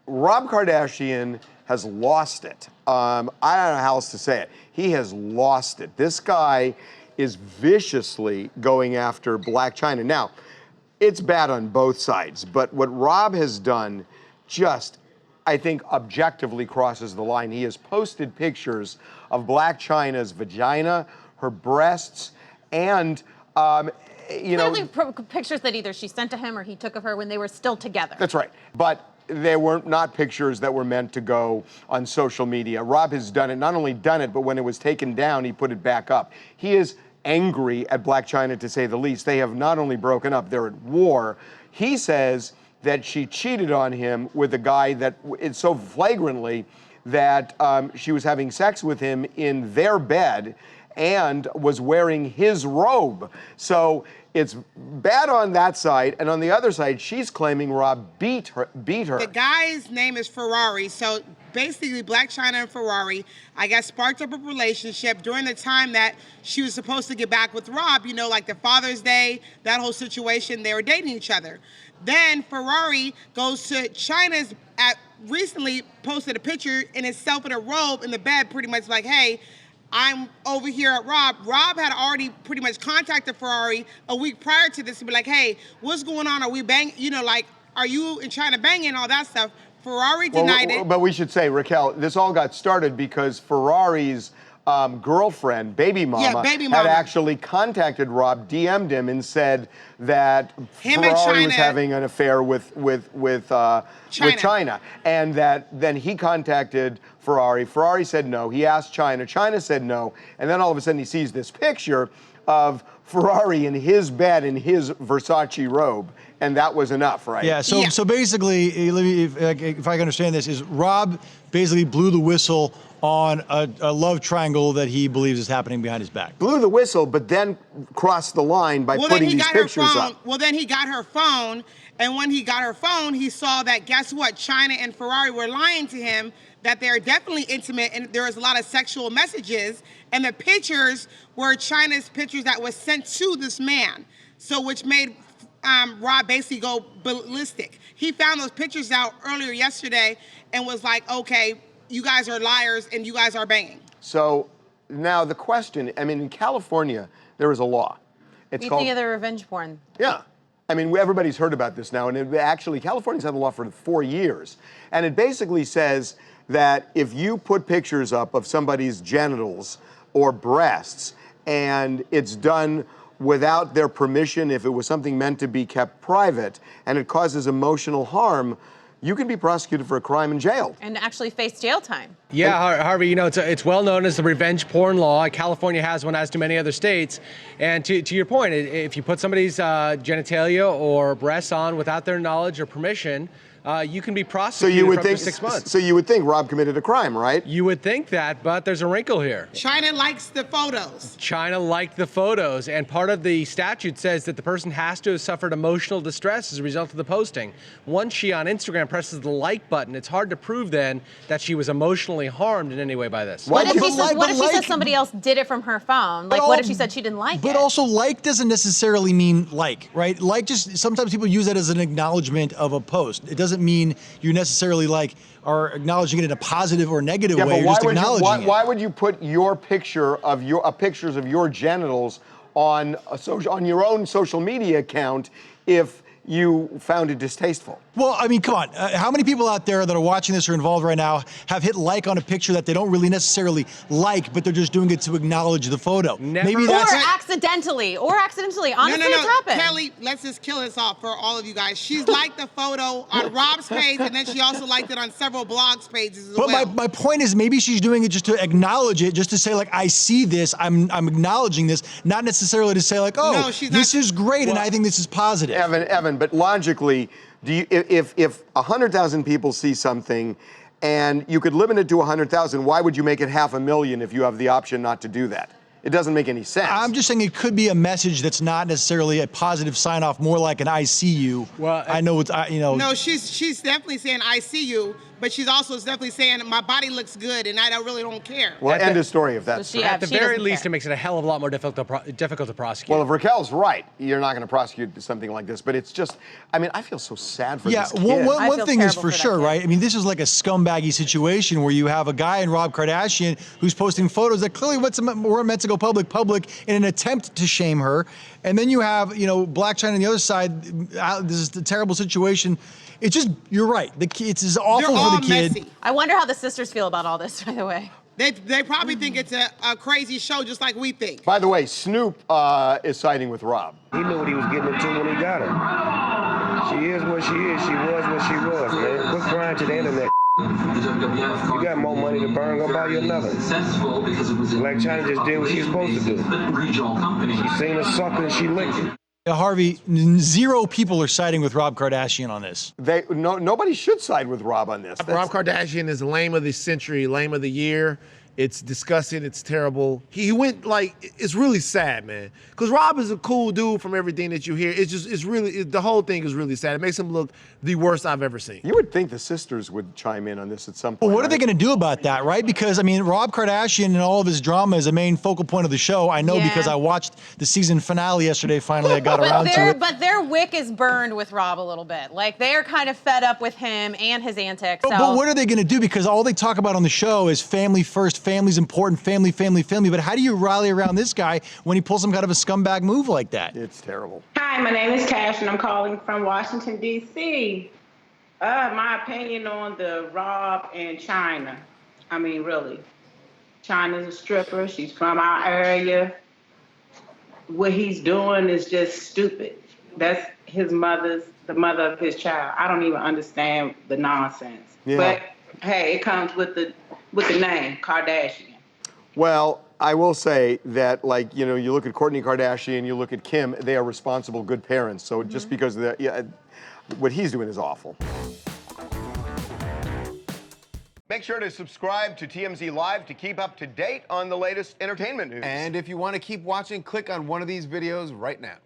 Rob Kardashian has lost it. I don't know how else to say it. He has lost it. This guy is viciously going after Blac Chyna. Now, it's bad on both sides, but what Rob has done just, I think, objectively crosses the line. He has posted pictures of Blac Chyna's vagina, her breasts, and clearly pictures that either she sent to him or he took of her when they were still together. That's right. But they were not pictures that were meant to go on social media. Rob has done it, not only done it, but when it was taken down, he put it back up. He is angry at Blac Chyna, to say the least. They have not only broken up, they're at war. He says that she cheated on him with a guy that it's so flagrantly that she was having sex with him in their bed and was wearing his robe. So it's bad on that side, and on the other side, she's claiming Rob beat her. The guy's name is Ferrari, so basically Blac Chyna and Ferrari, I guess, sparked up a relationship during the time that she was supposed to get back with Rob, you know, like the Father's Day, that whole situation, they were dating each other. Then Ferrari goes to Chyna's, recently posted a picture in himself in a robe in the bed, pretty much like, hey, I'm over here at Rob. Rob had already pretty much contacted Ferrari a week prior to this to be like, hey, what's going on? Are we banging? You know, like, are you and Chyna banging? All that stuff. Ferrari denied it. But we should say, Raquel, this all got started because Ferrari's girlfriend, baby mama, had actually contacted Rob, DM'd him, and said that Ferrari was having an affair with Chyna, and that then he contacted Ferrari. Ferrari said no. He asked Chyna. Chyna said no, and then all of a sudden he sees this picture of Ferrari in his bed in his Versace robe, and that was enough, right? Yeah. So basically, if I can understand this, is Rob basically blew the whistle on a love triangle that he believes is happening behind his back. Blew the whistle, but then crossed the line by putting these pictures up. Well, then he got her phone, and when he got her phone, he saw that, guess what? Chyna and Ferrari were lying to him, that they're definitely intimate, and there was a lot of sexual messages, and the pictures were Chyna's pictures that was sent to this man, so which made Rob basically go ballistic. He found those pictures out earlier yesterday and was like, okay, you guys are liars and you guys are banging. So now the question, I mean, in California, there is a law. It's called... You think of the revenge porn. Yeah. I mean, everybody's heard about this now, and actually, California's had the law for 4 years. And it basically says that if you put pictures up of somebody's genitals or breasts, and it's done without their permission, if it was something meant to be kept private, and it causes emotional harm, you can be prosecuted for a crime and jailed. And actually face jail time. Yeah, Harvey, you know, it's well known as the revenge porn law. California has one, as do many other states. And to your point, if you put somebody's genitalia or breasts on without their knowledge or permission, you can be prosecuted for up to 6 months. So you would think Rob committed a crime, right? You would think that, but there's a wrinkle here. Chyna likes the photos. Chyna liked the photos, and part of the statute says that the person has to have suffered emotional distress as a result of the posting. Once she on Instagram presses the like button, it's hard to prove then that she was emotionally harmed in any way by this. What if she says somebody else did it from her phone? Like, what if she said she didn't like it? But also, like doesn't necessarily mean like, right? Like just, sometimes people use that as an acknowledgement of a post. It doesn't mean you necessarily are acknowledging it in a positive or negative way. You're just acknowledging it. Why would you put your picture of pictures of your genitals on your own social media account if you found it distasteful? Well, I mean, come on. How many people out there that are watching this or involved right now have hit like on a picture that they don't really necessarily like, but they're just doing it to acknowledge the photo? Maybe that's accidentally. Honestly, it's happened. Kelly, let's just kill this off for all of you guys. She's liked the photo on Rob's page, and then she also liked it on several blogs pages as well. But my point is, maybe she's doing it just to acknowledge it, just to say, like, I see this, I'm acknowledging this, not necessarily to say, like, oh, no, this is great, and I think this is positive. Evan, but logically, if 100,000 people see something and you could limit it to 100,000, why would you make it 500,000 if you have the option not to do that? It doesn't make any sense. I'm just saying it could be a message that's not necessarily a positive sign-off, more like an I see you. Well, I know it's, you know. No, she's definitely saying I see you, but she's also definitely saying my body looks good and I really don't care. Well, end of story if that's So true. At the very least, it makes it a hell of a lot more difficult to prosecute. Well, if Raquel's right, you're not going to prosecute something like this. But it's just, I mean, I feel so sad for this kid. One thing is for sure, right? I mean, this is like a scumbaggy situation where you have a guy in Rob Kardashian who's posting photos that clearly weren't meant to go public in an attempt to shame her. And then you have, Blac Chyna on the other side. This is a terrible situation. It's just, you're right. It's awful for the kid. Messy. I wonder how the sisters feel about all this, by the way. They probably think it's a crazy show just like we think. By the way, Snoop is siding with Rob. He knew what he was getting into when he got her. She is what she is. She was what she was, man. Quit crying to the internet. You got more money to burn, go buy you another. Blac Chyna just did what she's supposed to do. She seen a sucker and she licked it. Harvey, 0 people are siding with Rob Kardashian on this. Nobody should side with Rob on this. Rob Kardashian is the lame of the century, lame of the year. It's disgusting. It's terrible. He went it's really sad, man. Because Rob is a cool dude from everything that you hear. It's really, the whole thing is really sad. It makes him look the worst I've ever seen. You would think the sisters would chime in on this at some point. Well, what are they going to do about that, right? Because, I mean, Rob Kardashian and all of his drama is a main focal point of the show. I know because I watched the season finale yesterday. Finally, I got around to it. But their wick is burned with Rob a little bit. Like, they are kind of fed up with him and his antics. But what are they going to do? Because all they talk about on the show is family first, family's important, family. But how do you rally around this guy when he pulls some kind of a scumbag move like that? It's terrible. Hi, my name is Cash, and I'm calling from Washington, D.C. My opinion on the Rob and Chyna. I mean, really. Chyna's a stripper. She's from our area. What he's doing is just stupid. That's the mother of his child. I don't even understand the nonsense. Yeah. But, hey, it comes with the name, Kardashian. Well, I will say that, you look at Kourtney Kardashian, you look at Kim, they are responsible, good parents. So just because of that, what he's doing is awful. Make sure to subscribe to TMZ Live to keep up to date on the latest entertainment news. And if you want to keep watching, click on one of these videos right now.